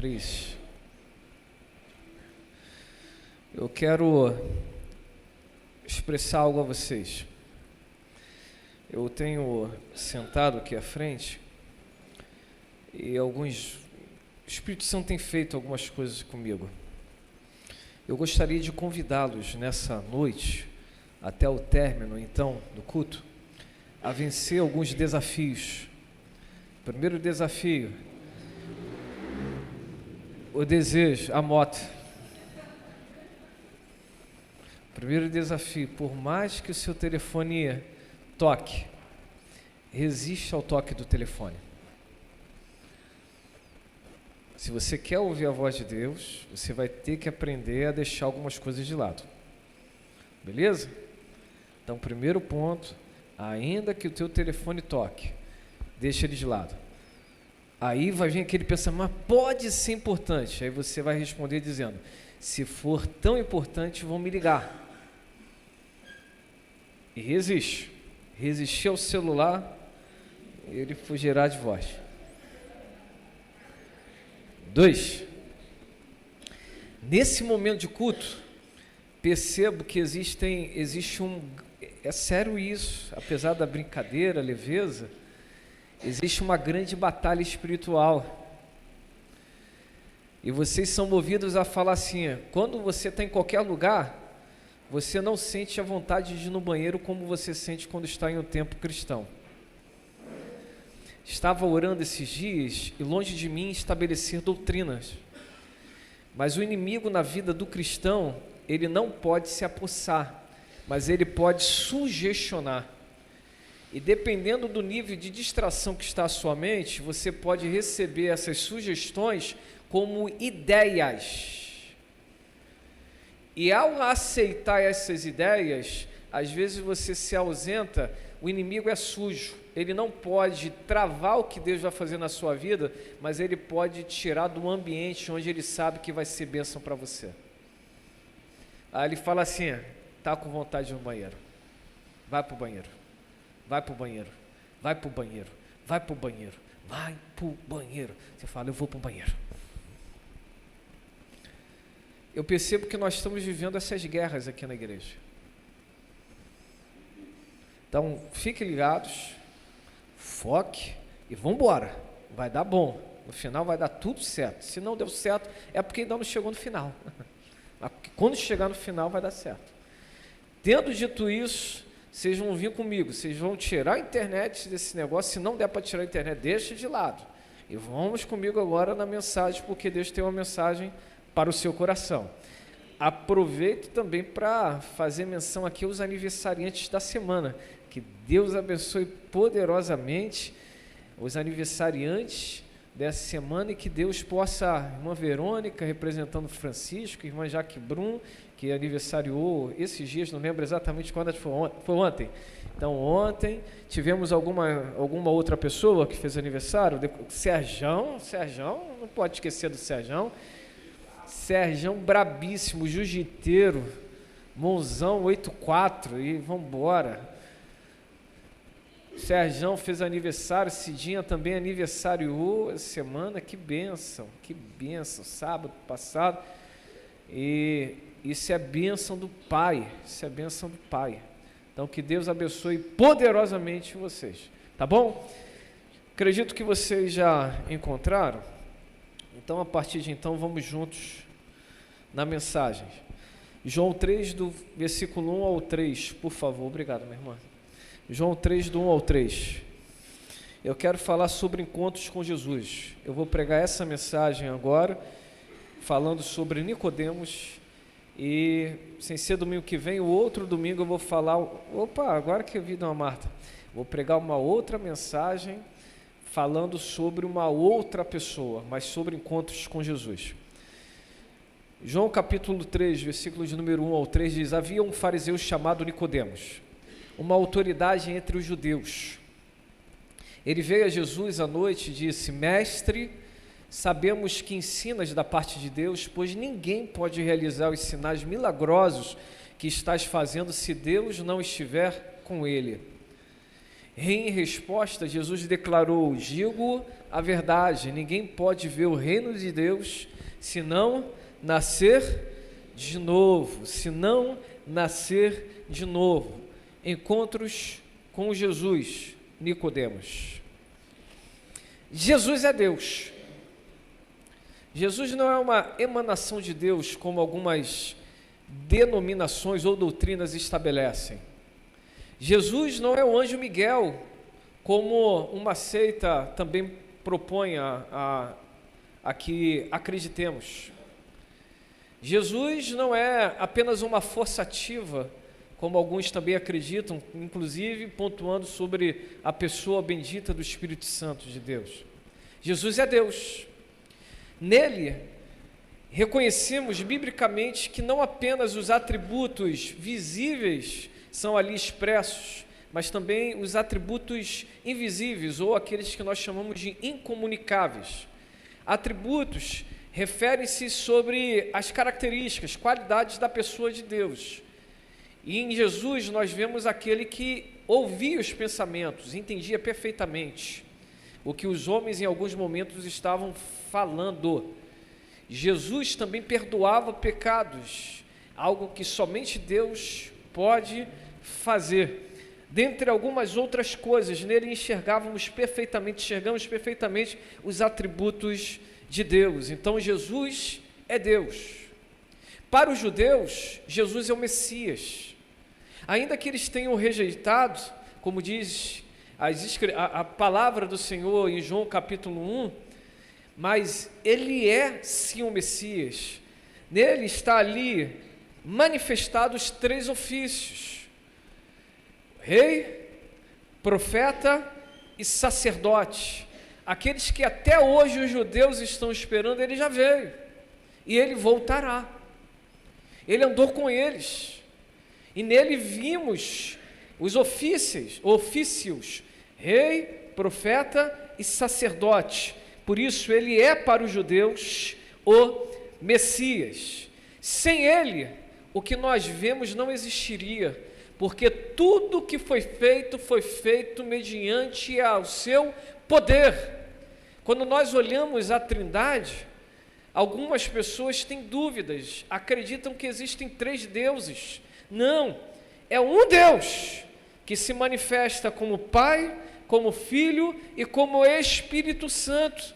3. Eu quero expressar algo a vocês. Eu tenho sentado aqui à frente e o Espírito Santo tem feito algumas coisas comigo. Eu gostaria de convidá-los nessa noite, até o término então do culto, a vencer alguns desafios. Primeiro desafio, o desejo, a moto. Primeiro desafio, por mais que o seu telefone toque, resiste ao toque do telefone. Se você quer ouvir a voz de Deus, você vai ter que aprender a deixar algumas coisas de lado. Beleza? Então, primeiro ponto, ainda que o teu telefone toque, deixa ele de lado. Aí vai vir aquele pensamento, mas pode ser importante. Aí você vai responder dizendo, se for tão importante, vão me ligar. E resiste. Resistir ao celular, ele fugirá de vós. 2. Nesse momento de culto, percebo que existe um... É sério isso, apesar da brincadeira, leveza, existe uma grande batalha espiritual. E vocês são movidos a falar assim, quando você está em qualquer lugar, você não sente a vontade de ir no banheiro como você sente quando está em um templo cristão. Estava orando esses dias e longe de mim estabelecer doutrinas. Mas o inimigo na vida do cristão, ele não pode se apossar, mas ele pode sugestionar. E dependendo do nível de distração que está a sua mente, você pode receber essas sugestões como ideias. E ao aceitar essas ideias, às vezes você se ausenta, o inimigo é sujo. Ele não pode travar o que Deus vai fazer na sua vida, mas ele pode tirar do ambiente onde ele sabe que vai ser bênção para você. Aí ele fala assim, está com vontade de ir no banheiro, vai para o banheiro, vai para o banheiro, vai para o banheiro, vai para o banheiro, vai para o banheiro. Você fala, eu vou para o banheiro. Eu percebo que nós estamos vivendo essas guerras aqui na igreja. Então, fiquem ligados, foque e vamos embora. Vai dar bom. No final vai dar tudo certo. Se não deu certo, é porque ainda não chegou no final. Mas quando chegar no final, vai dar certo. Tendo dito isso, vocês vão vir comigo. Vocês vão tirar a internet desse negócio. Se não der para tirar a internet, deixa de lado. E vamos comigo agora na mensagem, porque Deus tem uma mensagem para o seu coração. Aproveito também para fazer menção aqui aos aniversariantes da semana. Que Deus abençoe poderosamente os aniversariantes dessa semana e que Deus possa, irmã Verônica, representando Francisco, irmã Jaque Brum, que aniversariou esses dias, não lembro exatamente quando, foi ontem. Então, ontem tivemos alguma outra pessoa que fez aniversário, Serjão, não pode esquecer do Serjão brabíssimo, jiu-jiteiro, Monzão 84, e vambora. Serjão fez aniversário, Cidinha também aniversariou essa semana, que bênção, sábado passado, e isso é bênção do Pai, Então, que Deus abençoe poderosamente vocês, tá bom? Acredito que vocês já encontraram, então, a partir de então, vamos juntos na mensagem. João 3, do versículo 1 ao 3, por favor. Obrigado, minha irmã. João 3, do 1 ao 3. Eu quero falar sobre encontros com Jesus. Eu vou pregar essa mensagem agora, falando sobre Nicodemos, e, sem ser domingo que vem, o outro domingo eu vou falar... agora que eu vi, Dona Marta, vou pregar uma outra mensagem, falando sobre uma outra pessoa, mas sobre encontros com Jesus. João capítulo 3, versículos de número 1 ao 3 diz, havia um fariseu chamado Nicodemos, uma autoridade entre os judeus. Ele veio a Jesus à noite e disse, mestre, sabemos que ensinas da parte de Deus, pois ninguém pode realizar os sinais milagrosos que estás fazendo se Deus não estiver com ele. Em resposta, Jesus declarou: digo a verdade, ninguém pode ver o reino de Deus se não nascer de novo, se não nascer de novo. Encontros com Jesus, Nicodemos. Jesus é Deus. Jesus não é uma emanação de Deus, como algumas denominações ou doutrinas estabelecem. Jesus não é o anjo Miguel, como uma seita também propõe a que acreditemos. Jesus não é apenas uma força ativa, como alguns também acreditam, inclusive pontuando sobre a pessoa bendita do Espírito Santo de Deus. Jesus é Deus. Nele, reconhecemos biblicamente que não apenas os atributos visíveis são ali expressos, mas também os atributos invisíveis, ou aqueles que nós chamamos de incomunicáveis. Atributos referem-se sobre as características, qualidades da pessoa de Deus. E em Jesus nós vemos aquele que ouvia os pensamentos, entendia perfeitamente o que os homens em alguns momentos estavam falando. Jesus também perdoava pecados, algo que somente Deus pode fazer. Dentre algumas outras coisas, nele enxergamos perfeitamente os atributos de Deus. Então Jesus é Deus. Para os judeus, Jesus é o Messias. Ainda que eles tenham rejeitado, como diz a palavra do Senhor em João capítulo 1, mas ele é sim o Messias. Nele está ali manifestados os 3 ofícios: rei, profeta e sacerdote. Aqueles que até hoje os judeus estão esperando, ele já veio e ele voltará. Ele andou com eles e nele vimos os ofícios, rei, profeta e sacerdote. Por isso ele é para os judeus o Messias. Sem ele, o que nós vemos não existiria, porque tudo que foi feito mediante ao seu poder. Quando nós olhamos a Trindade, algumas pessoas têm dúvidas, acreditam que existem 3 deuses. Não, é um Deus que se manifesta como Pai, como Filho e como Espírito Santo.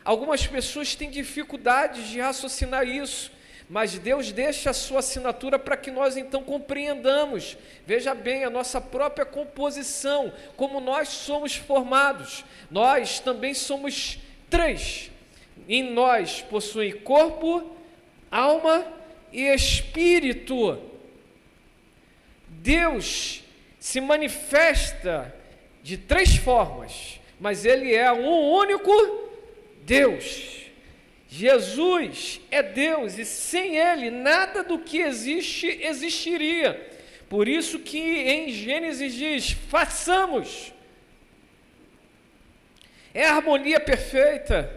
Algumas pessoas têm dificuldades de raciocinar isso, mas Deus deixa a sua assinatura para que nós então compreendamos. Veja bem a nossa própria composição, como nós somos formados. Nós também somos 3. Em nós possui corpo, alma e espírito. Deus se manifesta de 3 formas, mas ele é um único Deus. Jesus é Deus e sem ele nada do que existe existiria. Por isso que em Gênesis diz: façamos. É a harmonia perfeita,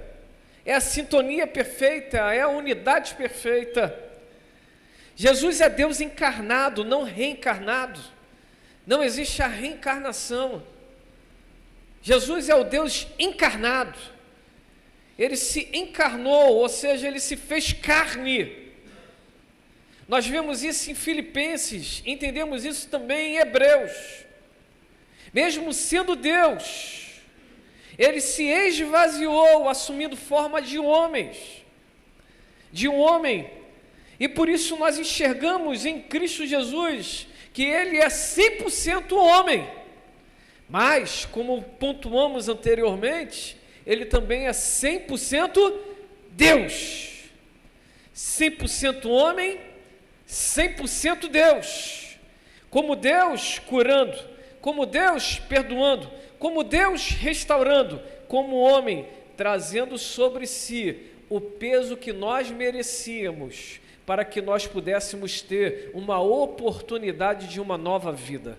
é a sintonia perfeita, é a unidade perfeita. Jesus é Deus encarnado, não reencarnado. Não existe a reencarnação. Jesus é o Deus encarnado. Ele se encarnou, ou seja, ele se fez carne. Nós vemos isso em Filipenses, entendemos isso também em Hebreus. Mesmo sendo Deus, ele se esvaziou, assumindo forma de um homem. E por isso nós enxergamos em Cristo Jesus que ele é 100% homem. Mas, como pontuamos anteriormente, ele também é 100% Deus. 100% homem, 100% Deus. Como Deus curando, como Deus perdoando, como Deus restaurando, como homem trazendo sobre si o peso que nós merecíamos, para que nós pudéssemos ter uma oportunidade de uma nova vida.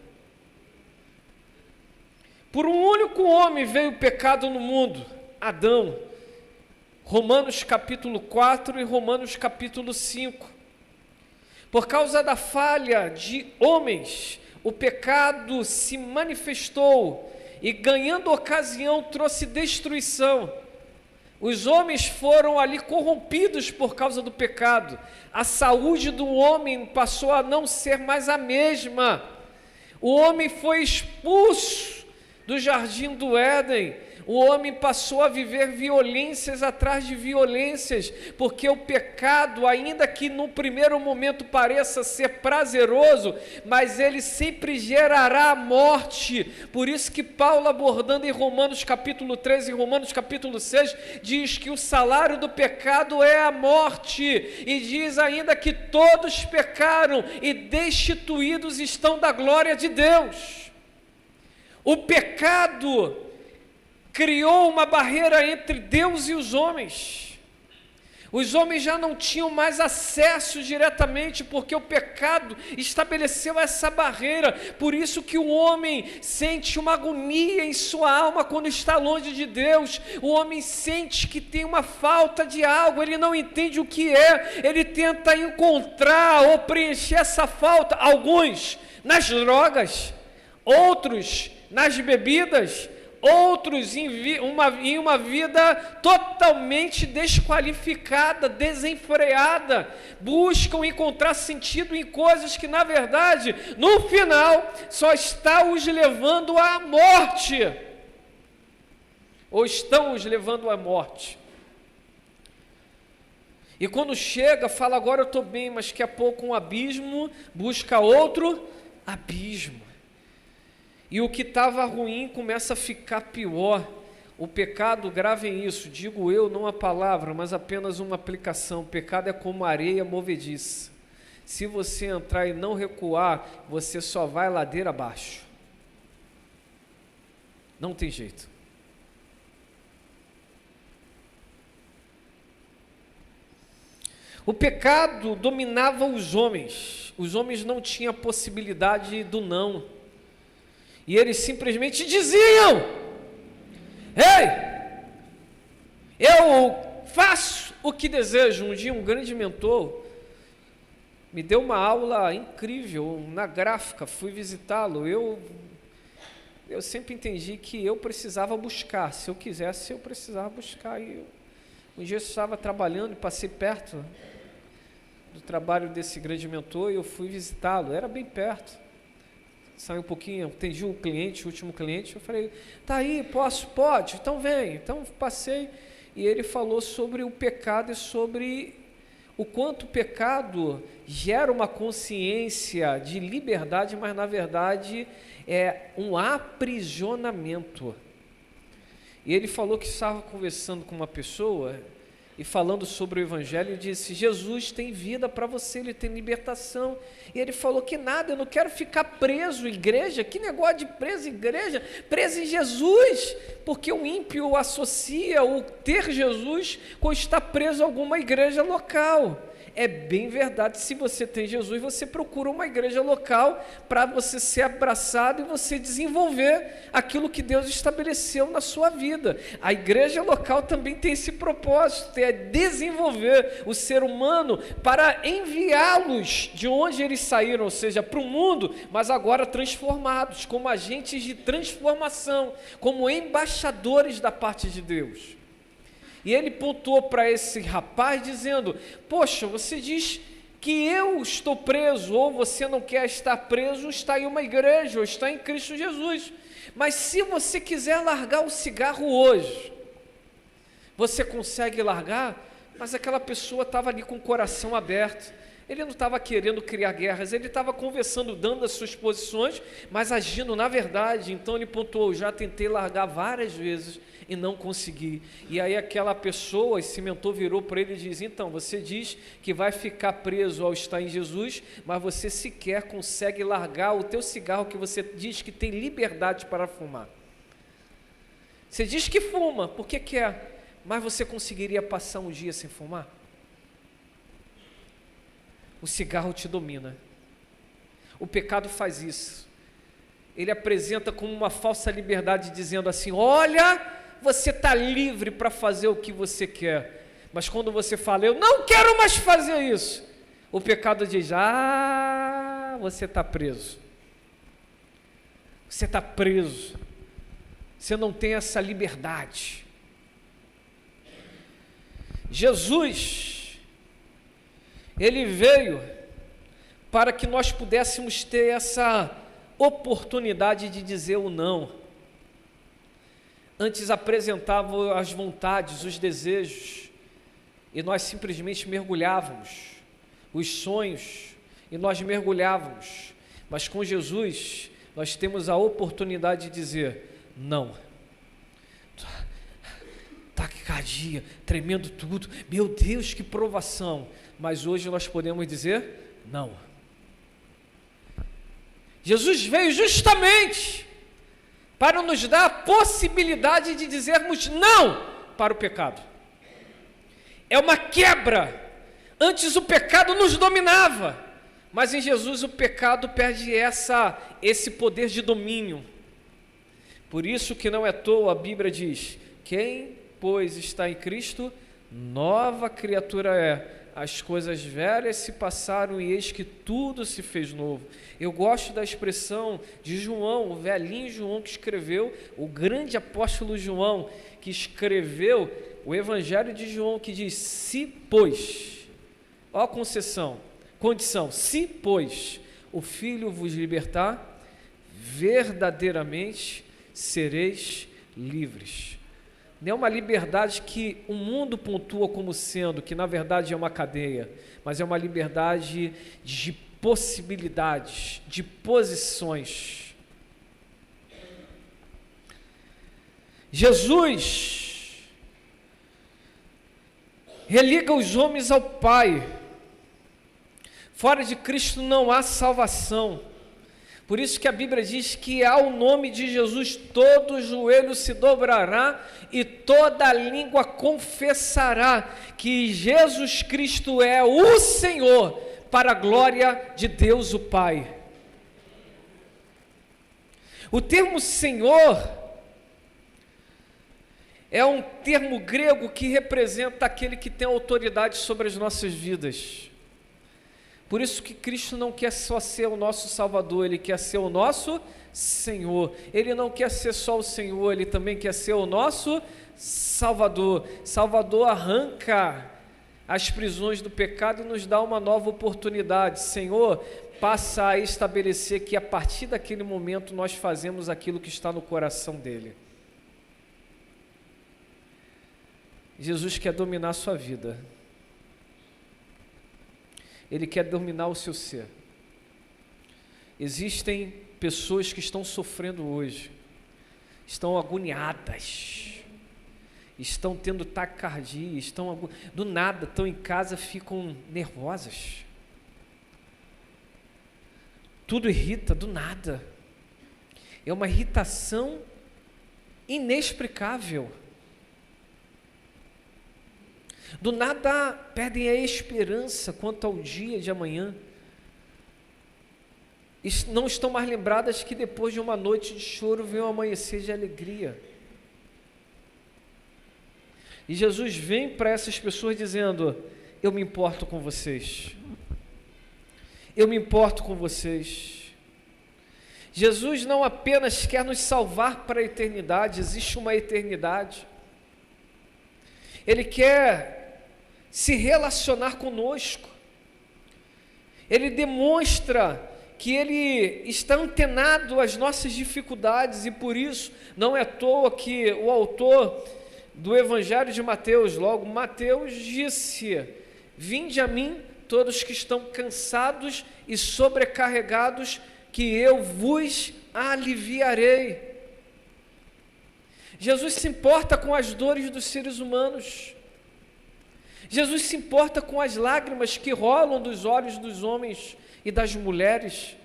Por um único homem veio o pecado no mundo, Adão. Romanos capítulo 4 e Romanos capítulo 5. Por causa da falha de homens, o pecado se manifestou e ganhando ocasião trouxe destruição. Os homens foram ali corrompidos por causa do pecado. A saúde do homem passou a não ser mais a mesma. O homem foi expulso do jardim do Éden. O homem passou a viver violências atrás de violências, porque o pecado, ainda que no primeiro momento pareça ser prazeroso, mas ele sempre gerará a morte. Por isso que Paulo, abordando em Romanos capítulo 3 e Romanos capítulo 6, diz que o salário do pecado é a morte, e diz ainda que todos pecaram e destituídos estão da glória de Deus. O pecado criou uma barreira entre Deus e os homens. Os homens já não tinham mais acesso diretamente, porque o pecado estabeleceu essa barreira. Por isso que o homem sente uma agonia em sua alma quando está longe de Deus. O homem sente que tem uma falta de algo, ele não entende o que é, ele tenta encontrar ou preencher essa falta, alguns nas drogas, outros nas bebidas, outros em uma vida totalmente desqualificada, desenfreada, buscam encontrar sentido em coisas que, na verdade, no final, só está os levando à morte, ou estão os levando à morte. E quando chega, fala, agora eu estou bem, mas daqui a pouco um abismo busca outro abismo. E o que estava ruim começa a ficar pior. O pecado, gravem isso, digo eu, não a palavra, mas apenas uma aplicação. O pecado é como areia movediça. Se você entrar e não recuar, você só vai ladeira abaixo. Não tem jeito. O pecado dominava os homens. Os homens não tinham a possibilidade do não. E eles simplesmente diziam: ei, eu faço o que desejo. Um dia um grande mentor me deu uma aula incrível na gráfica, fui visitá-lo. Eu sempre entendi que eu precisava buscar, se eu quisesse eu precisava buscar. E um dia eu estava trabalhando e passei perto do trabalho desse grande mentor e eu fui visitá-lo, era bem perto. Saí um pouquinho, atendi o cliente, o último cliente, eu falei, tá aí, posso? Pode, então vem. Então passei e ele falou sobre o pecado e sobre o quanto o pecado gera uma consciência de liberdade, mas na verdade é um aprisionamento. E ele falou que estava conversando com uma pessoa e falando sobre o Evangelho, e disse, Jesus tem vida para você, Ele tem libertação. E ele falou que nada, eu não quero ficar preso em igreja, que negócio de preso em igreja, preso em Jesus, porque o ímpio associa o ter Jesus com estar preso a alguma igreja local. É bem verdade, se você tem Jesus, você procura uma igreja local para você ser abraçado e você desenvolver aquilo que Deus estabeleceu na sua vida. A igreja local também tem esse propósito, é desenvolver o ser humano para enviá-los de onde eles saíram, ou seja, para o mundo, mas agora transformados, como agentes de transformação, como embaixadores da parte de Deus. E ele pontuou para esse rapaz dizendo, poxa, você diz que eu estou preso, ou você não quer estar preso, está em uma igreja, ou está em Cristo Jesus. Mas se você quiser largar o cigarro hoje, você consegue largar? Mas aquela pessoa estava ali com o coração aberto. Ele não estava querendo criar guerras, ele estava conversando, dando as suas posições, mas agindo na verdade. Então ele pontuou, já tentei largar várias vezes e não consegui. E aí aquela pessoa, esse mentor virou para ele e diz, então, você diz que vai ficar preso ao estar em Jesus, mas você sequer consegue largar o teu cigarro que você diz que tem liberdade para fumar. Você diz que fuma, porque quer, mas você conseguiria passar um dia sem fumar? O cigarro te domina. O pecado faz isso. Ele apresenta como uma falsa liberdade, dizendo assim, olha, você está livre para fazer o que você quer. Mas quando você fala, eu não quero mais fazer isso, o pecado diz, você está preso. Você está preso. você não tem essa liberdade. Jesus, ele veio para que nós pudéssemos ter essa oportunidade de dizer o não. Antes apresentavam as vontades, os desejos, e nós simplesmente mergulhávamos, os sonhos, e nós mergulhávamos. Mas com Jesus, nós temos a oportunidade de dizer não. Taquicardia, tremendo tudo, meu Deus, que provação. Mas hoje nós podemos dizer não. Jesus veio justamente para nos dar a possibilidade de dizermos não para o pecado. É uma quebra. Antes o pecado nos dominava, mas em Jesus o pecado perde esse poder de domínio. Por isso que não é à toa a Bíblia diz: quem, pois, está em Cristo, nova criatura é. As coisas velhas se passaram e eis que tudo se fez novo. Eu gosto da expressão de João, o velhinho João que escreveu, o grande apóstolo João, que escreveu o Evangelho de João, que diz: se pois, ó a condição, se pois o Filho vos libertar, verdadeiramente sereis livres. Não é uma liberdade que o mundo pontua como sendo, que na verdade é uma cadeia, mas é uma liberdade de possibilidades, de posições. Jesus religa os homens ao Pai. Fora de Cristo não há salvação. Por isso que a Bíblia diz que ao nome de Jesus todo joelho se dobrará e toda língua confessará que Jesus Cristo é o Senhor, para a glória de Deus o Pai. O termo Senhor é um termo grego que representa aquele que tem autoridade sobre as nossas vidas. Por isso que Cristo não quer só ser o nosso Salvador, Ele quer ser o nosso Senhor. Ele não quer ser só o Senhor, Ele também quer ser o nosso Salvador. Salvador arranca as prisões do pecado e nos dá uma nova oportunidade. Senhor, passa a estabelecer que a partir daquele momento nós fazemos aquilo que está no coração dEle. Jesus quer dominar a sua vida. Ele quer dominar o seu ser. Existem pessoas que estão sofrendo hoje, estão agoniadas, estão tendo taquicardia, do nada estão em casa, ficam nervosas. Tudo irrita do nada. É uma irritação inexplicável. Do nada perdem a esperança quanto ao dia de amanhã. Não estão mais lembradas que depois de uma noite de choro vem um amanhecer de alegria. E Jesus vem para essas pessoas dizendo: eu me importo com vocês. Eu me importo com vocês. Jesus não apenas quer nos salvar para a eternidade, existe uma eternidade. Ele quer se relacionar conosco. Ele demonstra que Ele está antenado às nossas dificuldades e por isso não é à toa que o autor do Evangelho de Mateus, logo Mateus disse: vinde a mim todos que estão cansados e sobrecarregados, que eu vos aliviarei. Jesus se importa com as dores dos seres humanos. Jesus se importa com as lágrimas que rolam dos olhos dos homens e das mulheres.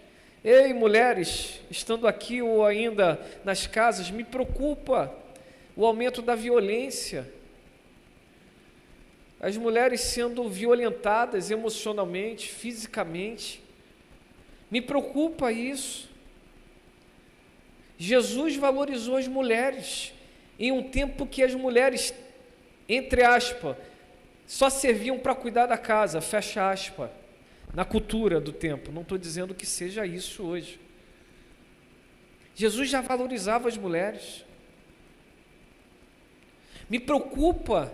Ei, mulheres, estando aqui ou ainda nas casas, me preocupa o aumento da violência. As mulheres sendo violentadas emocionalmente, fisicamente. Me preocupa isso. Jesus valorizou as mulheres em um tempo que as mulheres, entre aspas, só serviam para cuidar da casa, fecha aspas, na cultura do tempo. Não estou dizendo que seja isso hoje. Jesus já valorizava as mulheres. Me preocupa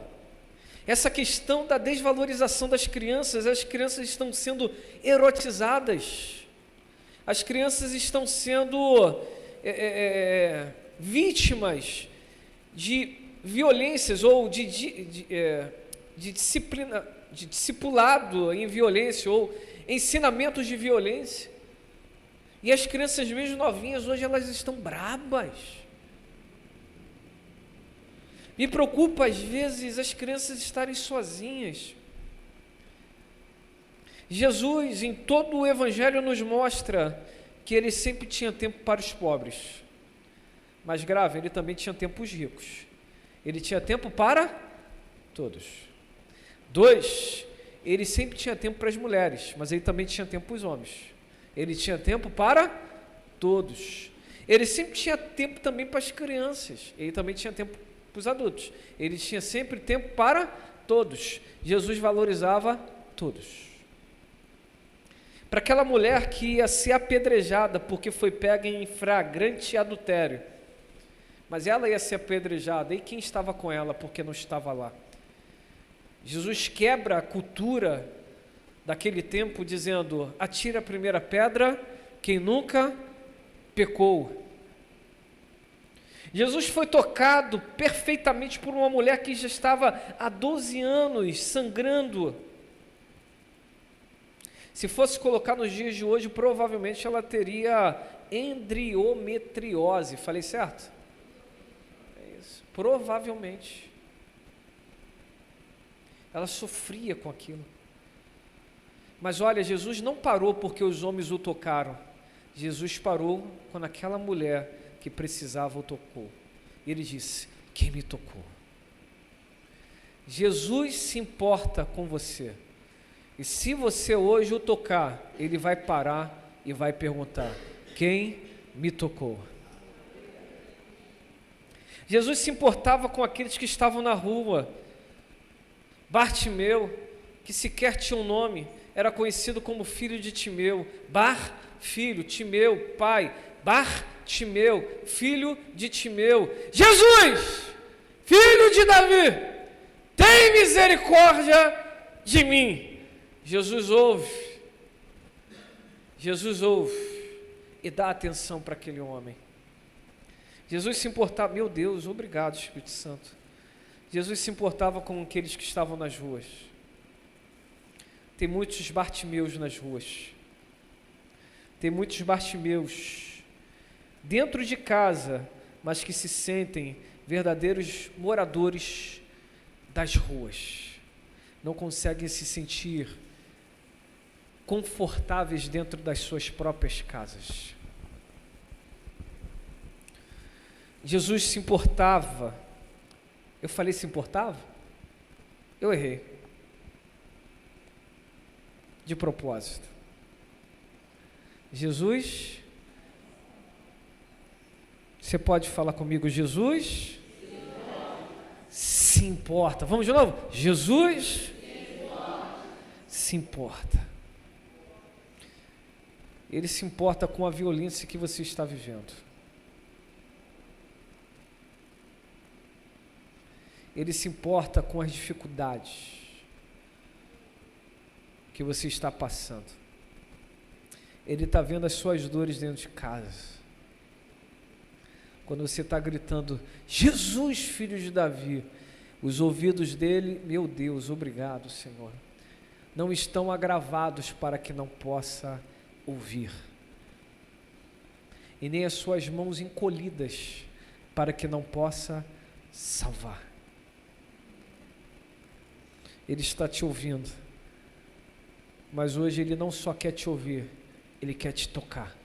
essa questão da desvalorização das crianças. As crianças estão sendo erotizadas, as crianças estão sendo vítimas de violências ou de disciplina, de discipulado em violência ou ensinamentos de violência. E as crianças mesmo novinhas hoje elas estão brabas. Me preocupa às vezes as crianças estarem sozinhas. Jesus em todo o Evangelho nos mostra que ele sempre tinha tempo para os pobres. Mas grave, ele também tinha tempo para os ricos. Ele tinha tempo para todos. 2, ele sempre tinha tempo para as mulheres, mas ele também tinha tempo para os homens. Ele tinha tempo para todos. Ele sempre tinha tempo também para as crianças. Ele também tinha tempo para os adultos. Ele tinha sempre tempo para todos. Jesus valorizava todos. Para aquela mulher que ia ser apedrejada porque foi pega em flagrante adultério, mas ela ia ser apedrejada, e quem estava com ela porque não estava lá? Jesus quebra a cultura daquele tempo dizendo: atira a primeira pedra quem nunca pecou. Jesus foi tocado perfeitamente por uma mulher que já estava há 12 anos sangrando. Se fosse colocar nos dias de hoje, provavelmente ela teria endometriose. Falei certo? É isso. Provavelmente. Ela sofria com aquilo. Mas olha, Jesus não parou porque os homens o tocaram. Jesus parou quando aquela mulher que precisava o tocou. E ele disse: quem me tocou? Jesus se importa com você. E se você hoje o tocar, ele vai parar e vai perguntar: quem me tocou? Jesus se importava com aqueles que estavam na rua. Bartimeu, que sequer tinha um nome, era conhecido como filho de Timeu. Bar, filho, Timeu, pai. Bartimeu, filho de Timeu. Jesus, filho de Davi, tem misericórdia de mim. Jesus ouve e dá atenção para aquele homem. Jesus se importava, meu Deus, obrigado Espírito Santo. Jesus se importava com aqueles que estavam nas ruas. Tem muitos Bartimeus nas ruas. Tem muitos Bartimeus dentro de casa, mas que se sentem verdadeiros moradores das ruas. Não conseguem se sentir confortáveis dentro das suas próprias casas. Jesus se importava. Eu falei se importava? Eu errei. De propósito. Jesus, você pode falar comigo, Jesus se importa. Vamos de novo? Jesus se importa. Ele se importa com a violência que você está vivendo. Ele se importa com as dificuldades que você está passando. Ele está vendo as suas dores dentro de casa. Quando você está gritando, Jesus, filho de Davi, os ouvidos dele, meu Deus, obrigado, Senhor, não estão agravados para que não possa ouvir, e nem as suas mãos encolhidas para que não possa salvar. Ele está te ouvindo, mas hoje ele não só quer te ouvir, ele quer te tocar.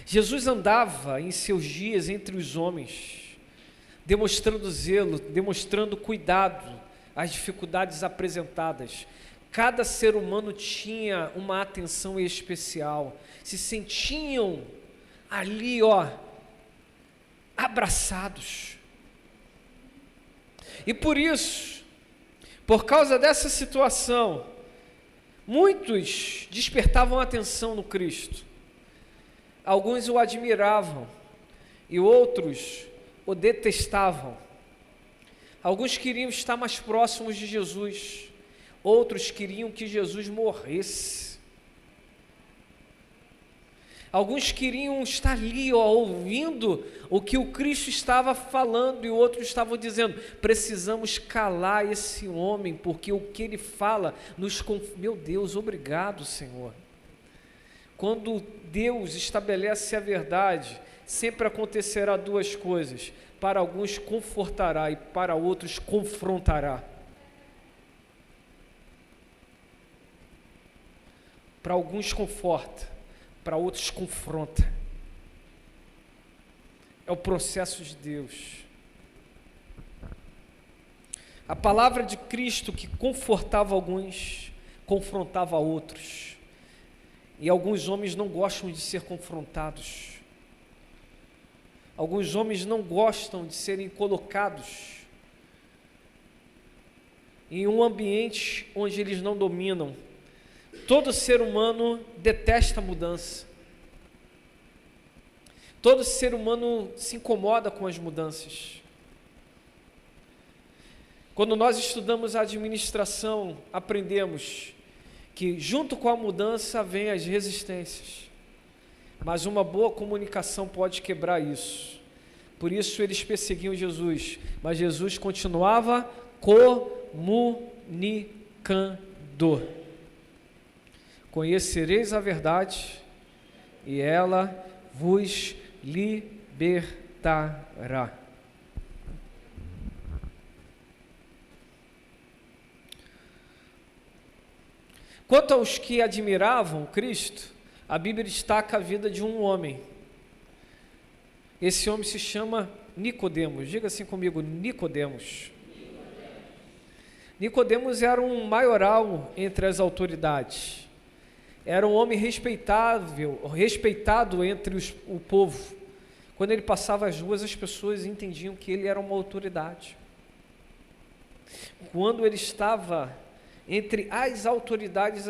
Jesus andava em seus dias entre os homens, demonstrando zelo, demonstrando cuidado às dificuldades apresentadas. Cada ser humano tinha uma atenção especial, se sentiam ali, abraçados. E por isso, por causa dessa situação, muitos despertavam atenção no Cristo. Alguns o admiravam e outros o detestavam. Alguns queriam estar mais próximos de Jesus, outros queriam que Jesus morresse. Alguns queriam estar ali, ouvindo o que o Cristo estava falando, e outros estavam dizendo: precisamos calar esse homem, porque o que ele fala nos... Meu Deus, obrigado, Senhor. Quando Deus estabelece a verdade, sempre acontecerá duas coisas: para alguns confortará e para outros confrontará. Para alguns conforta, para outros confronta. É o processo de Deus. A palavra de Cristo que confortava alguns, confrontava outros. E alguns homens não gostam de ser confrontados. Alguns homens não gostam de serem colocados em um ambiente onde eles não dominam. Todo ser humano detesta a mudança. Todo ser humano se incomoda com as mudanças. Quando nós estudamos a administração, aprendemos que junto com a mudança vem as resistências. Mas uma boa comunicação pode quebrar isso. Por isso eles perseguiam Jesus, mas Jesus continuava comunicando. Conhecereis a verdade, e ela vos libertará. Quanto aos que admiravam Cristo, a Bíblia destaca a vida de um homem. Esse homem se chama Nicodemos. Diga assim comigo: Nicodemos. Nicodemos era um maioral entre as autoridades. Era um homem respeitado entre o povo. Quando ele passava as ruas, as pessoas entendiam que ele era uma autoridade. Quando ele estava entre as autoridades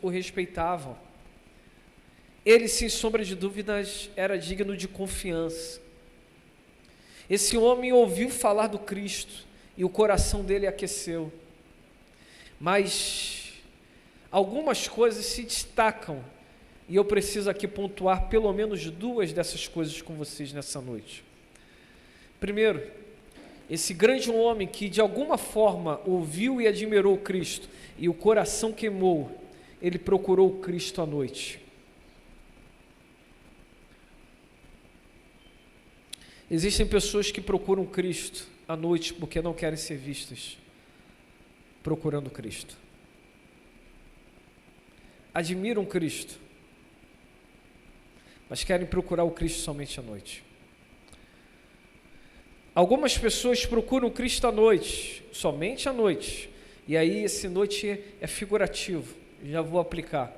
o respeitavam. Ele, sem sombra de dúvidas, era digno de confiança. Esse homem ouviu falar do Cristo e o coração dele aqueceu. Mas algumas coisas se destacam, e eu preciso aqui pontuar pelo menos duas dessas coisas com vocês nessa noite. Primeiro, esse grande homem que de alguma forma ouviu e admirou Cristo e o coração queimou, ele procurou Cristo à noite. Existem pessoas que procuram Cristo à noite porque não querem ser vistas procurando Cristo. Admiram Cristo, mas querem procurar o Cristo somente à noite. Algumas pessoas procuram Cristo à noite, somente à noite, e aí esse noite é figurativo, já vou aplicar,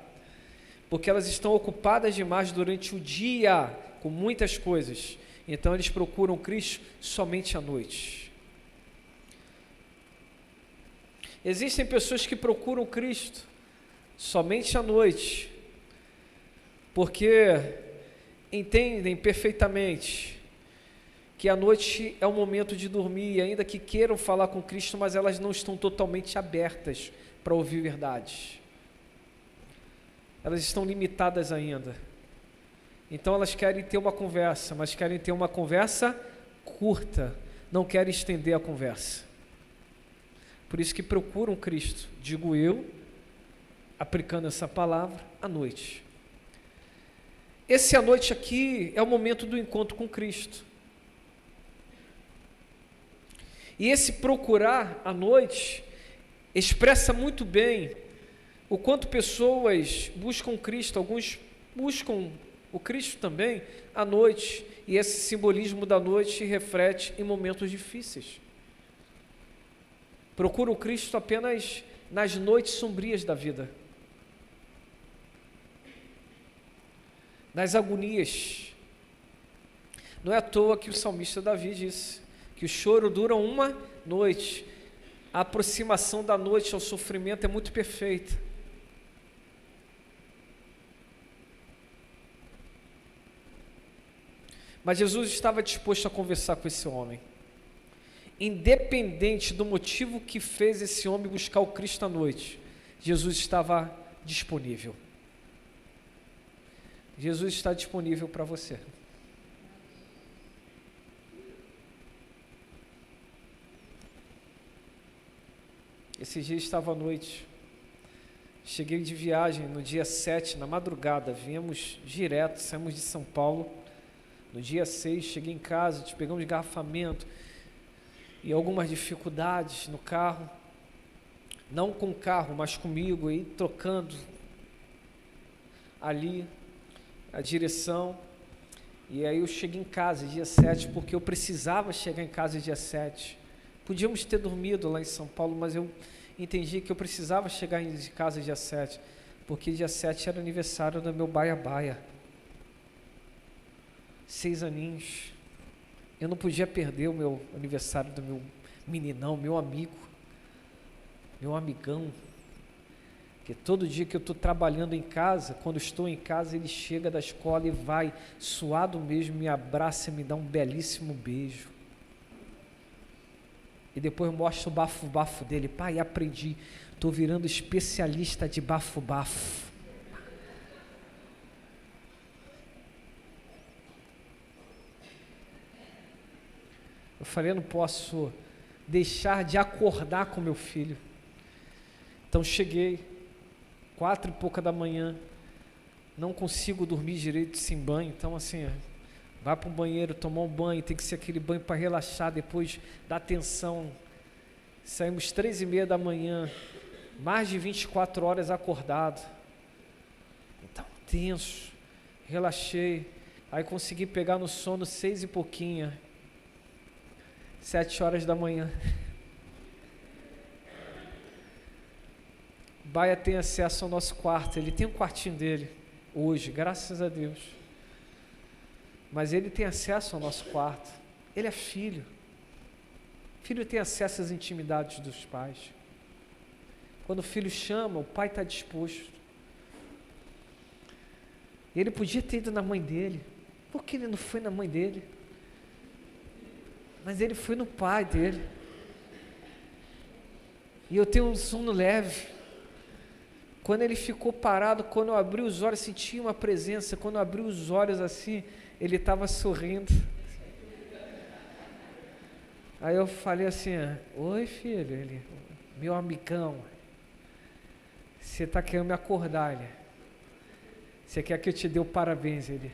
porque elas estão ocupadas demais durante o dia com muitas coisas, então eles procuram Cristo somente à noite. Existem pessoas que procuram Cristo somente à noite, porque entendem perfeitamente que a noite é o momento de dormir, e ainda que queiram falar com Cristo, mas elas não estão totalmente abertas para ouvir verdades. Elas estão limitadas ainda. Então elas querem ter uma conversa, mas querem ter uma conversa curta, não querem estender a conversa. Por isso que procuram Cristo, digo eu, aplicando essa palavra, à noite. Esse à noite aqui é o momento do encontro com Cristo. E esse procurar à noite expressa muito bem o quanto pessoas buscam Cristo. Alguns buscam o Cristo também à noite, e esse simbolismo da noite reflete em momentos difíceis. Procuram o Cristo apenas nas noites sombrias da vida, nas agonias. Não é à toa que o salmista Davi disse que o choro dura uma noite. A aproximação da noite ao sofrimento é muito perfeita. Mas Jesus estava disposto a conversar com esse homem. Independente do motivo que fez esse homem buscar o Cristo à noite, Jesus estava disponível. Jesus está disponível para você. Esse dia estava à noite. Cheguei de viagem no dia 7, na madrugada. Viemos direto, saímos de São Paulo. No dia 6, cheguei em casa, pegamos engarrafamento e algumas dificuldades no carro. Não com o carro, mas comigo, aí trocando ali a direção. E aí eu cheguei em casa dia 7, porque eu precisava chegar em casa dia 7. Podíamos ter dormido lá em São Paulo, mas eu entendi que eu precisava chegar em casa dia 7, porque dia 7 era aniversário do meu baia-baia. 6 aninhos. Eu não podia perder o meu aniversário do meu meninão, meu amigo, meu amigão. Porque todo dia que eu estou trabalhando em casa, quando estou em casa, ele chega da escola e vai, suado mesmo, me abraça e me dá um belíssimo beijo. E depois mostra o bafo-bafo dele. Pai, aprendi, estou virando especialista de bafo-bafo. Eu falei, eu não posso deixar de acordar com meu filho. Então cheguei, 4 e pouca da manhã, não consigo dormir direito sem banho, então assim, vai para o banheiro, tomar um banho, tem que ser aquele banho para relaxar, depois da tensão. Saímos 3:30 da manhã, mais de 24 horas acordado, então tenso, relaxei, aí consegui pegar no sono 6 e pouquinho, 7 horas da manhã. Baia tem acesso ao nosso quarto, ele tem um quartinho dele, hoje, graças a Deus. Mas ele tem acesso ao nosso quarto, ele é filho. Filho tem acesso às intimidades dos pais. Quando o filho chama, o pai está disposto. Ele podia ter ido na mãe dele, por que ele não foi na mãe dele? Mas ele foi no pai dele. E eu tenho um sono leve. Quando ele ficou parado, quando eu abri os olhos, senti uma presença. Quando eu abri os olhos assim, ele estava sorrindo. Aí eu falei assim, oi filho, ele, meu amigão, você está querendo me acordar, ele, você quer que eu te dê o parabéns, ele.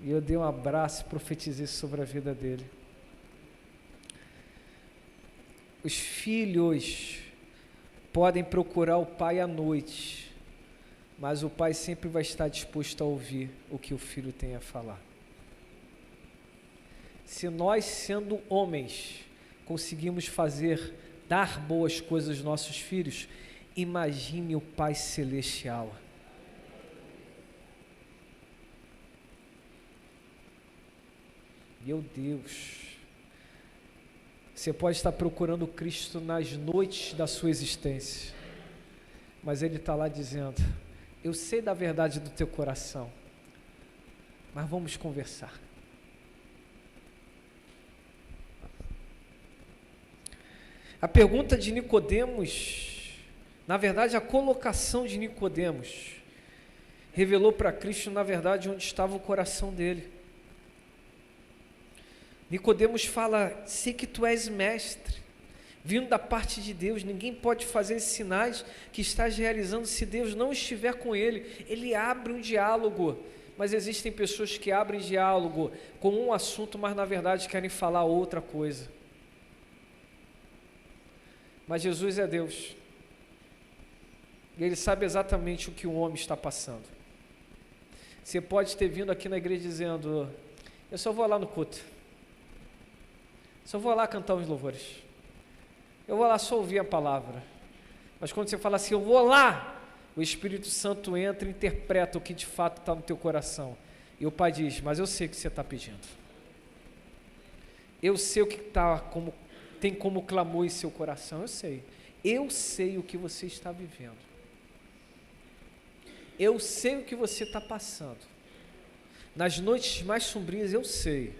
E eu dei um abraço e profetizei sobre a vida dele. Os filhos podem procurar o pai à noite, mas o pai sempre vai estar disposto a ouvir o que o filho tem a falar. Se nós, sendo homens, conseguimos dar boas coisas aos nossos filhos, imagine o Pai Celestial. Meu Deus, você pode estar procurando Cristo nas noites da sua existência, mas Ele está lá dizendo, eu sei da verdade do teu coração, mas vamos conversar. A pergunta de Nicodemos, na verdade a colocação de Nicodemos, revelou para Cristo, na verdade, onde estava o coração dele. Nicodemos fala, sei que tu és mestre, vindo da parte de Deus, ninguém pode fazer esses sinais que estás realizando se Deus não estiver com ele. Ele abre um diálogo, mas existem pessoas que abrem diálogo com um assunto, mas na verdade querem falar outra coisa. Mas Jesus é Deus, e Ele sabe exatamente o que o homem está passando. Você pode ter vindo aqui na igreja dizendo, eu só vou lá no culto, só vou lá cantar os louvores, eu vou lá só ouvir a palavra. Mas quando você fala assim, eu vou lá, o Espírito Santo entra e interpreta o que de fato está no teu coração. E o Pai diz, mas eu sei o que você está pedindo. Eu sei o que tem como clamor em seu coração, eu sei o que você está vivendo. eu sei o que você está passando. Nas noites mais sombrias eu sei.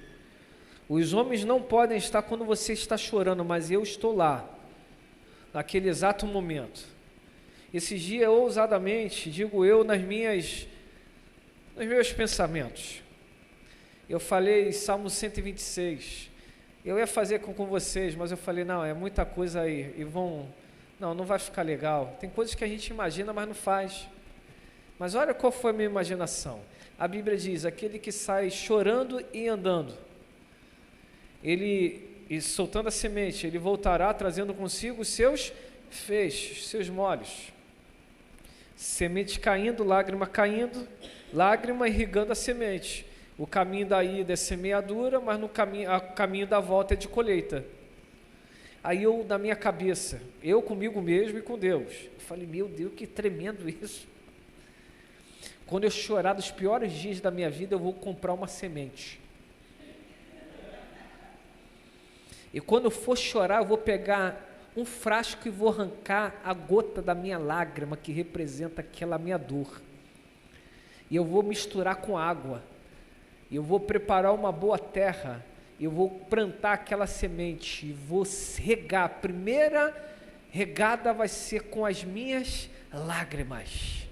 Os homens não podem estar quando você está chorando, mas eu estou lá, naquele exato momento. Esses dias, ousadamente, digo eu nos meus pensamentos, eu falei Salmo 126, eu ia fazer com vocês, mas eu falei, não, é muita coisa aí, não vai ficar legal. Tem coisas que a gente imagina, mas não faz. Mas olha qual foi a minha imaginação. A Bíblia diz, aquele que sai chorando e andando, e soltando a semente, ele voltará trazendo consigo os seus feixes, seus molhos. Semente caindo, lágrima irrigando a semente. O caminho da ida é semeadura, mas o caminho da volta é de colheita. Aí eu, na minha cabeça, eu comigo mesmo e com Deus, eu falei, meu Deus, que tremendo isso. Quando eu chorar dos piores dias da minha vida, eu vou comprar uma semente. E quando eu for chorar, eu vou pegar um frasco e vou arrancar a gota da minha lágrima, que representa aquela minha dor. E eu vou misturar com água. E eu vou preparar uma boa terra. E eu vou plantar aquela semente. E vou regar. A primeira regada vai ser com as minhas lágrimas.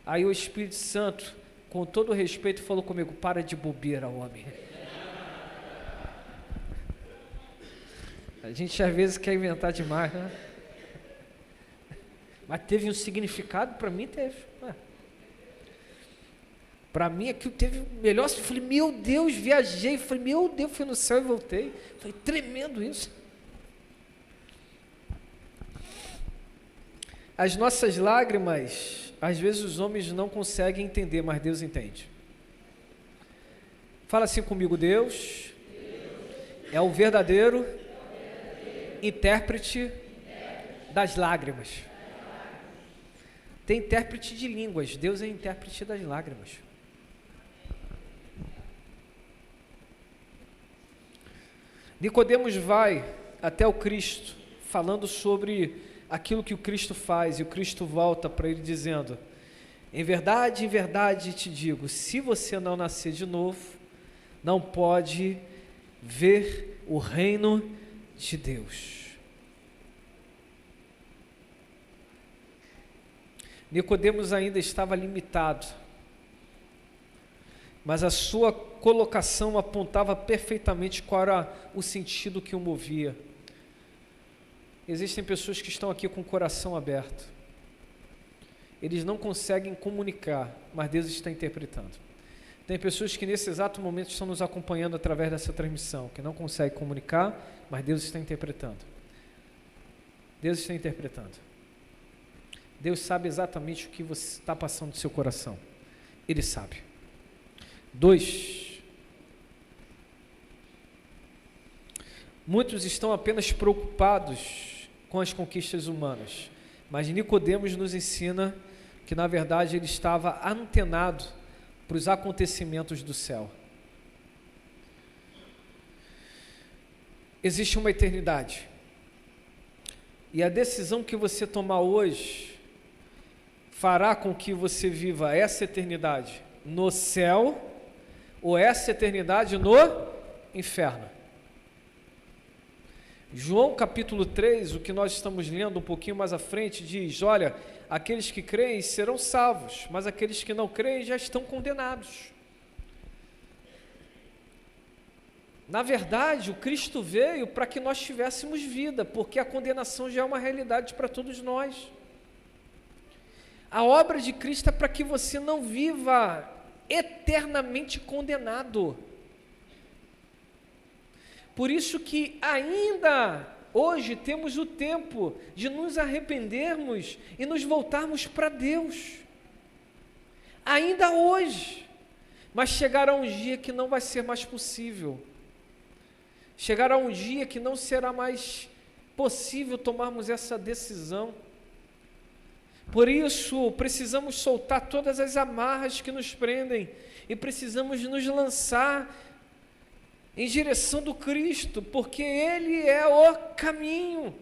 Aí o Espírito Santo, com todo respeito, falou comigo, para de bobeira, homem. A gente às vezes quer inventar demais, né? Mas teve um significado, para mim teve. Para mim aquilo teve o melhor. Eu falei, meu Deus, viajei. Falei, meu Deus, fui no céu e voltei. Falei, tremendo isso. As nossas lágrimas, às vezes os homens não conseguem entender, mas Deus entende. Fala assim comigo, Deus é o verdadeiro intérprete das lágrimas. Tem intérprete de línguas, Deus é intérprete das lágrimas. Nicodemos vai até o Cristo, falando sobre aquilo que o Cristo faz, e o Cristo volta para ele dizendo, em verdade te digo, se você não nascer de novo, não pode ver o reino de Deus. Nicodemos ainda estava limitado, mas a sua colocação apontava perfeitamente qual era o sentido que o movia. Existem pessoas que estão aqui com o coração aberto. Eles não conseguem comunicar, mas Deus está interpretando. Tem pessoas que nesse exato momento estão nos acompanhando através dessa transmissão, que não conseguem comunicar, mas Deus está interpretando. Deus está interpretando. Deus sabe exatamente o que você está passando no seu coração. Ele sabe. 2. Muitos estão apenas preocupados com as conquistas humanas, mas Nicodemos nos ensina que na verdade ele estava antenado para os acontecimentos do céu. Existe uma eternidade, e a decisão que você tomar hoje fará com que você viva essa eternidade no céu ou essa eternidade no inferno. João capítulo 3, o que nós estamos lendo um pouquinho mais à frente, diz, olha, aqueles que creem serão salvos, mas aqueles que não creem já estão condenados. Na verdade, o Cristo veio para que nós tivéssemos vida, porque a condenação já é uma realidade para todos nós. A obra de Cristo é para que você não viva eternamente condenado. Por isso que ainda hoje temos o tempo de nos arrependermos e nos voltarmos para Deus. Ainda hoje. Mas chegará um dia que não vai ser mais possível. Chegará um dia que não será mais possível tomarmos essa decisão. Por isso, precisamos soltar todas as amarras que nos prendem e precisamos nos lançar em direção do Cristo, porque Ele é o caminho,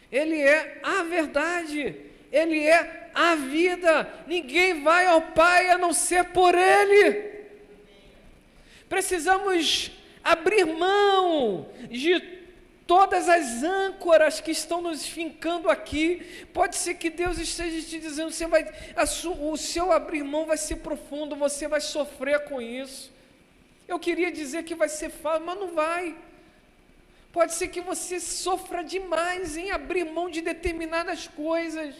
Ele é a verdade, Ele é a vida. Ninguém vai ao Pai a não ser por Ele. Precisamos abrir mão de todas as âncoras que estão nos fincando aqui. Pode ser que Deus esteja te dizendo, o seu abrir mão vai ser profundo, você vai sofrer com isso. Eu queria dizer que vai ser fácil, mas não vai. Pode ser que você sofra demais em abrir mão de determinadas coisas,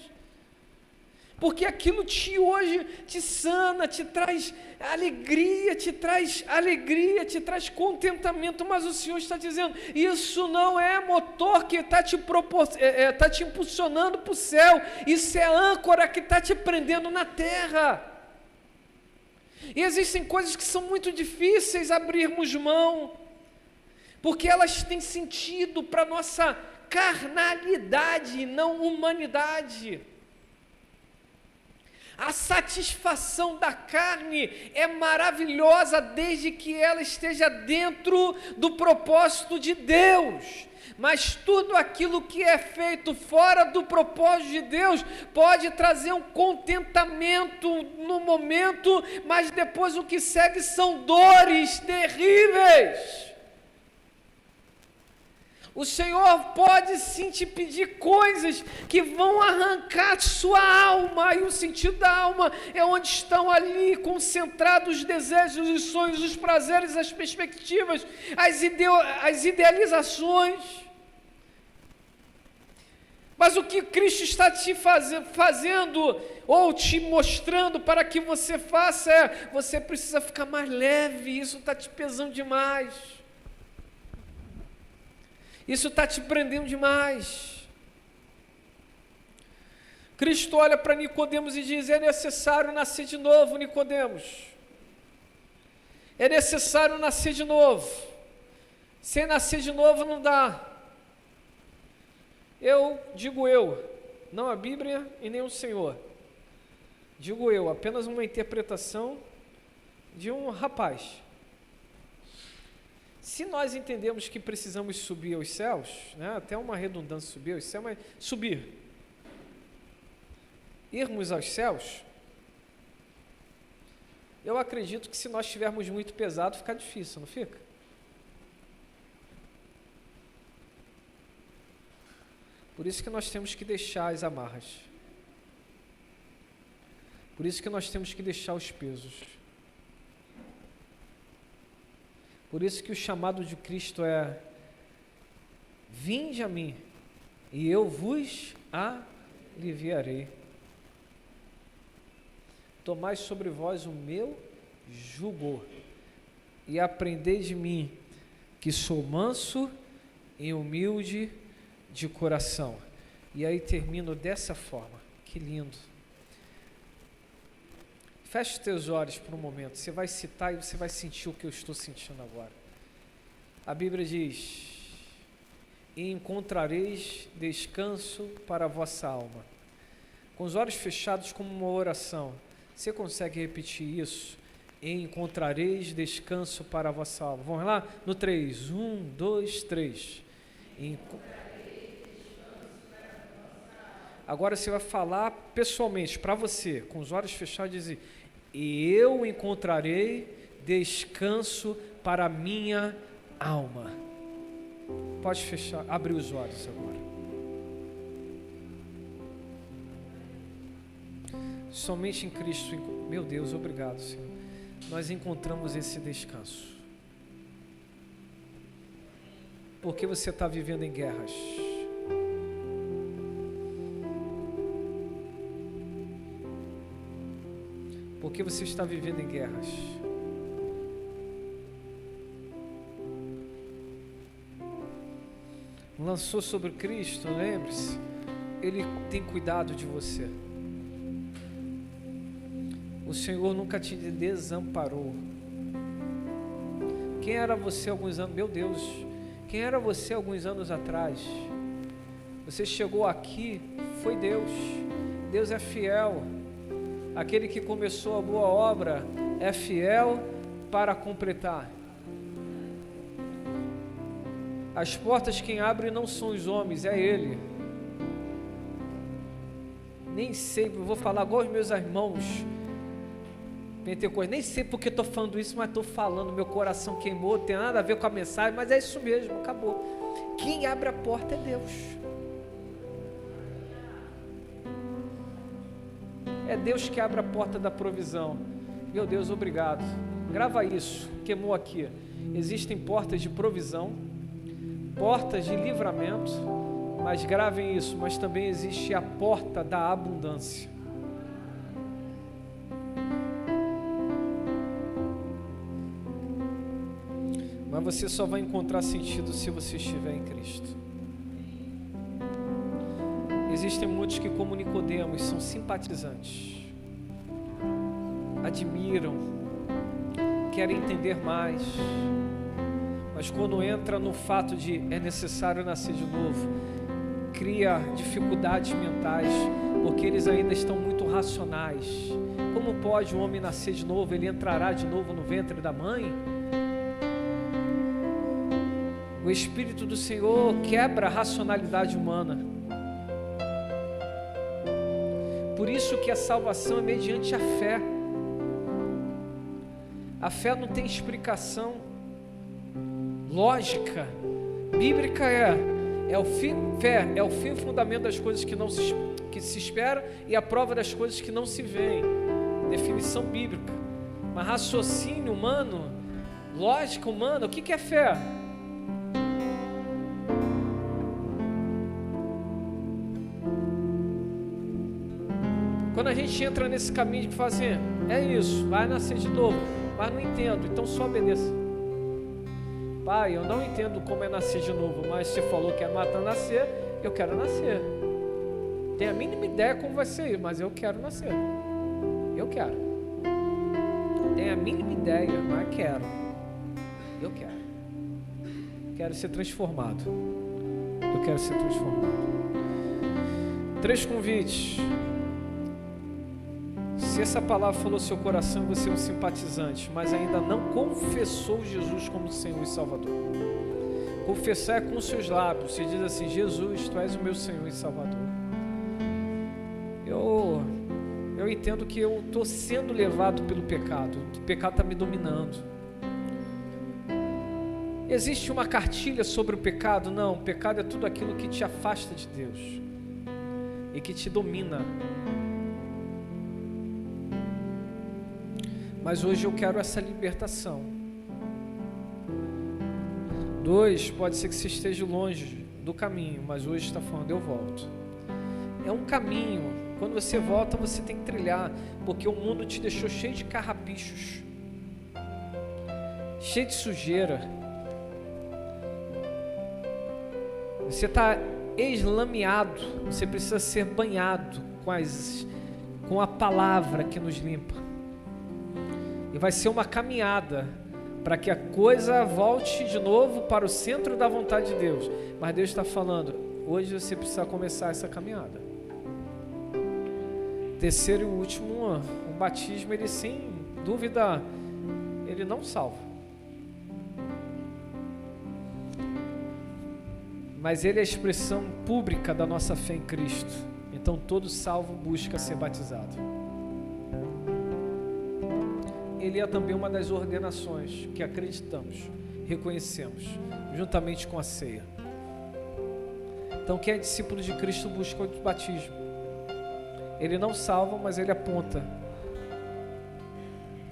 porque aquilo hoje te sana, te traz alegria, te traz contentamento, mas o Senhor está dizendo, isso não é motor que está te impulsionando para o céu, isso é âncora que está te prendendo na terra. E existem coisas que são muito difíceis abrirmos mão, porque elas têm sentido para a nossa carnalidade, não humanidade. A satisfação da carne é maravilhosa desde que ela esteja dentro do propósito de Deus. Mas tudo aquilo que é feito fora do propósito de Deus pode trazer um contentamento no momento, mas depois o que segue são dores terríveis. O Senhor pode sim te pedir coisas que vão arrancar sua alma, e o sentido da alma é onde estão ali concentrados os desejos, os sonhos, os prazeres, as perspectivas, as idealizações. Mas o que Cristo está te fazendo ou te mostrando para que você faça você precisa ficar mais leve, isso está te pesando demais. Isso está te prendendo demais. Cristo olha para Nicodemos e diz, é necessário nascer de novo, Nicodemos. É necessário nascer de novo. Sem nascer de novo não dá. Não a Bíblia e nem o Senhor. Apenas uma interpretação de um rapaz. Se nós entendemos que precisamos subir aos céus, né, até uma redundância subir aos céus, mas irmos aos céus, eu acredito que se nós estivermos muito pesado, fica difícil, não fica? Por isso que nós temos que deixar as amarras. Por isso que nós temos que deixar os pesos. Por isso que o chamado de Cristo é: vinde a mim, e eu vos aliviarei. Tomai sobre vós o meu jugo, e aprendei de mim, que sou manso e humilde de coração. E aí termino dessa forma. Que lindo. Feche os teus olhos por um momento. Você vai citar e você vai sentir o que eu estou sentindo agora. A Bíblia diz: e encontrareis descanso para a vossa alma. Com os olhos fechados, como uma oração, você consegue repetir isso? E encontrareis descanso para a vossa alma. Vamos lá? No 3. 1, 2, 3. Agora você vai falar pessoalmente, para você, com os olhos fechados, dizer: e eu encontrarei descanso para a minha alma. Pode fechar, abrir os olhos agora. Somente em Cristo, meu Deus, obrigado, Senhor, nós encontramos esse descanso. Porque você está vivendo em guerras. Porque você está vivendo em guerras. Lançou sobre Cristo, lembre-se, Ele tem cuidado de você. O Senhor nunca te desamparou. Quem era você alguns anos? Meu Deus, quem era você alguns anos atrás? Você chegou aqui, foi Deus. Deus é fiel. Aquele que começou a boa obra é fiel para completar. As portas quem abre não são os homens, é Ele. nem sei, eu vou falar igual os meus irmãos pentecostais, nem sei porque estou falando isso, mas estou falando, meu coração queimou, tem nada a ver com a mensagem, mas é isso mesmo, acabou. Quem abre a porta é Deus. É Deus que abre a porta da provisão. Meu Deus, obrigado. Grava isso, queimou aqui. Existem portas de provisão, portas de livramento, mas gravem isso, mas também existe a porta da abundância. Mas você só vai encontrar sentido se você estiver em Cristo. Existem muitos que, como Nicodemos, são simpatizantes, admiram, querem entender mais, mas quando entra no fato de é necessário nascer de novo, cria dificuldades mentais, porque eles ainda estão muito racionais. Como pode um homem nascer de novo? Ele entrará de novo no ventre da mãe? O Espírito do Senhor quebra a racionalidade humana. Por isso que a salvação é mediante a fé. A fé não tem explicação lógica, bíblica. Fé é o fim e fundamento das coisas que se espera e a prova das coisas que não se veem. Definição bíblica. Mas raciocínio humano, lógica humana, o que é fé? Quando a gente entra nesse caminho de fazer, é isso, vai nascer de novo, mas não entendo, então só obedeça. Pai, eu não entendo como é nascer de novo, mas você falou que é matar nascer, eu quero nascer. Tenho a mínima ideia como vai ser, mas eu quero nascer. Eu quero. Tenho a mínima ideia, mas quero. Eu quero. Quero ser transformado. Eu quero ser transformado. 3 convites. Se essa palavra falou seu coração, você é um simpatizante, mas ainda não confessou Jesus como Senhor e Salvador. Confessar é com os seus lábios. Você diz assim: Jesus, Tu és o meu Senhor e Salvador. Eu entendo que eu estou sendo levado pelo pecado. O pecado está me dominando. Existe uma cartilha sobre o pecado? Não, o pecado é tudo aquilo que te afasta de Deus e que te domina. Mas hoje eu quero essa libertação. 2, pode ser que você esteja longe do caminho, mas hoje está falando, eu volto. É um caminho. Quando você volta, você tem que trilhar, porque o mundo te deixou cheio de carrapichos, cheio de sujeira. Você está eslameado, você precisa ser banhado com a palavra que nos limpa. E vai ser uma caminhada para que a coisa volte de novo para o centro da vontade de Deus. Mas Deus está falando, hoje você precisa começar essa caminhada. 3º e último, o batismo, ele sem dúvida, ele não salva. Mas ele é a expressão pública da nossa fé em Cristo. Então todo salvo busca ser batizado. Ele é também uma das ordenações que acreditamos, reconhecemos, juntamente com a ceia. Então quem é discípulo de Cristo busca o batismo. Ele não salva, mas ele aponta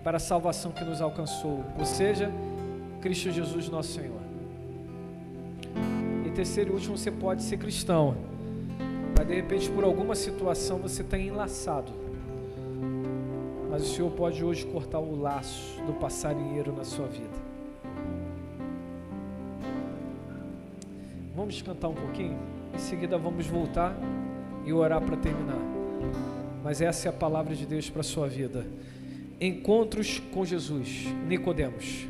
para a salvação que nos alcançou, ou seja, Cristo Jesus nosso Senhor. E 3º e último, você pode ser cristão, mas de repente por alguma situação você está enlaçado. Mas o Senhor pode hoje cortar o laço do passarinheiro na sua vida. Vamos cantar um pouquinho? Em seguida vamos voltar e orar para terminar. Mas essa é a palavra de Deus para a sua vida. Encontros com Jesus. Nicodemos.